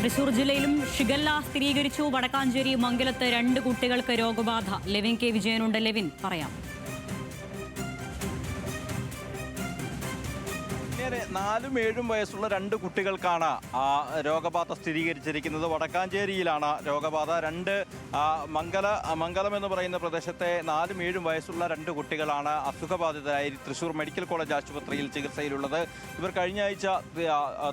തൃശൂർ ജില്ലയിലും ഷിഗല്ല സ്ഥിരീകരിച്ചു. വടക്കാഞ്ചേരി മംഗലത്ത് 2 കുട്ടികൾക്ക് രോഗബാധ. Levin K വിജയനുണ്ട്. ലെവിൻ, പറയാം. 4ഉം 7ഉം വയസ്സുള്ള 2 കുട്ടികൾക്കാണ് രോഗബാധ സ്ഥിരീകരിച്ചിരിക്കുന്നത്. വടക്കാഞ്ചേരിയിലാണ് രോഗബാധ. മംഗലം എന്ന് പറയുന്ന പ്രദേശത്തെ 4ഉം 7ഉം വയസ്സുള്ള 2 കുട്ടികളാണ് അസുഖബാധിതരായി തൃശൂർ മെഡിക്കൽ കോളേജ് ആശുപത്രിയിൽ ചികിത്സയിലുള്ളത്. ഇവർ കഴിഞ്ഞ ആഴ്ച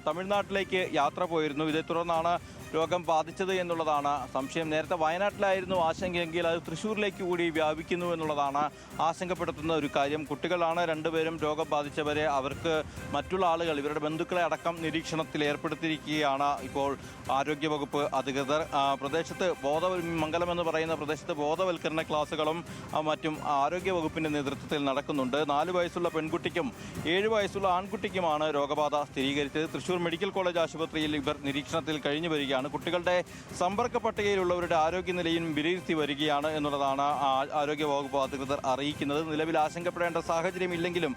തമിഴ്നാട്ടിലേക്ക് യാത്ര പോയിരുന്നു. ഇതേ തുടർന്നാണ് രോഗം ബാധിച്ചത് എന്നുള്ളതാണ് സംശയം. നേരത്തെ വയനാട്ടിലായിരുന്നു ആശങ്കയെങ്കിൽ അത് തൃശ്ശൂരിലേക്ക് കൂടി വ്യാപിക്കുന്നു എന്നുള്ളതാണ് ആശങ്കപ്പെടുത്തുന്ന ഒരു കാര്യം. കുട്ടികളാണ് 2 പേരും രോഗം ബാധിച്ചവരെ അവർക്ക് മറ്റുള്ള ആളുകൾ ഇവരുടെ ബന്ധുക്കളെ അടക്കം നിരീക്ഷണത്തിൽ ഏർപ്പെടുത്തിയിരിക്കുകയാണ് ഇപ്പോൾ ആരോഗ്യവകുപ്പ് അധികൃതർ. പ്രദേശത്ത് മംഗലം എന്ന് പറയുന്ന പ്രദേശത്ത് ബോധവൽക്കരണ ക്ലാസുകളും മറ്റും ആരോഗ്യവകുപ്പിൻ്റെ നേതൃത്വത്തിൽ നടക്കുന്നുണ്ട്. 4 വയസ്സുള്ള പെൺകുട്ടിക്കും 7 വയസ്സുള്ള ആൺകുട്ടിക്കുമാണ് രോഗബാധ സ്ഥിരീകരിച്ചത്. തൃശ്ശൂർ മെഡിക്കൽ കോളേജ് ആശുപത്രിയിൽ ഇവർ നിരീക്ഷണത്തിൽ കഴിഞ്ഞു വരികയാണ്. കുട്ടികളുടെ സമ്പർക്ക പട്ടികയിലുള്ളവരുടെ ആരോഗ്യനിലയും വിലയിരുത്തി വരികയാണ് എന്നുള്ളതാണ് ആരോഗ്യവകുപ്പ് അധികൃതർ അറിയിക്കുന്നത്. നിലവിൽ ആശങ്കപ്പെടേണ്ട സാഹചര്യമില്ലെങ്കിലും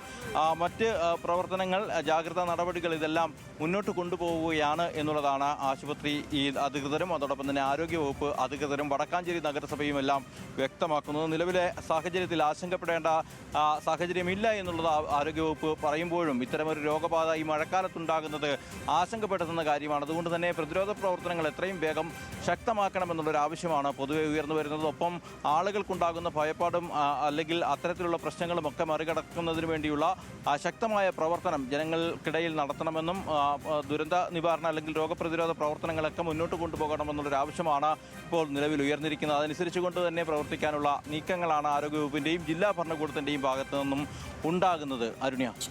മറ്റ് പ്രവർത്തനങ്ങൾ, ജാഗ്രതാ നടപടികൾ ഇതെല്ലാം മുന്നോട്ട് കൊണ്ടുപോവുകയാണ് എന്നുള്ളതാണ് ആശുപത്രി അധികൃതരും അതോടൊപ്പം തന്നെ ആരോഗ്യവകുപ്പ് അധികൃതരും വടക്കാഞ്ചേരി നഗരസഭയും എല്ലാം വ്യക്തമാക്കുന്നത്. നിലവിലെ സാഹചര്യത്തിൽ ആശങ്കപ്പെടേണ്ട സാഹചര്യമില്ല എന്നുള്ളത് ആരോഗ്യവകുപ്പ് പറയുമ്പോഴും ഇത്തരമൊരു രോഗബാധ ഈ മഴക്കാലത്തുണ്ടാകുന്നത് ആശങ്കപ്പെടുത്തുന്ന കാര്യമാണ്. അതുകൊണ്ട് തന്നെ പ്രതിരോധ പ്രവർത്തനങ്ങൾ എത്രയും വേഗം ശക്തമാക്കണമെന്നുള്ളൊരു ആവശ്യമാണ് പൊതുവെ ഉയർന്നു വരുന്നത്. ഒപ്പം ആളുകൾക്കുണ്ടാകുന്ന ഭയപ്പാടും അല്ലെങ്കിൽ അത്തരത്തിലുള്ള പ്രശ്നങ്ങളും ഒക്കെ മറികടക്കുന്നതിന് വേണ്ടിയുള്ള ശക്തമായ പ്രവർത്തനം ജനങ്ങൾക്കിടയിൽ നടത്തണമെന്നും ദുരന്ത നിവാരണ അല്ലെങ്കിൽ രോഗപ്രതിരോധ പ്രവർത്തനങ്ങളൊക്കെ മുന്നോട്ട് കൊണ്ടുപോകണമെന്നുള്ളൊരു ആവശ്യമാണ് ഇപ്പോൾ നിലവിൽ ഉയർന്നിരിക്കുന്നത്. അതനുസരിച്ച് കൊണ്ട് തന്നെ പ്രവർത്തിക്കാനുള്ള നീക്കങ്ങളാണ് ആരോഗ്യവകുപ്പിൻ്റെയും ജില്ലാ ഭരണകൂടത്തിൻ്റെയും ഭാഗത്തു നിന്നും ഉണ്ടാകുന്നത്. അരുണ്യ.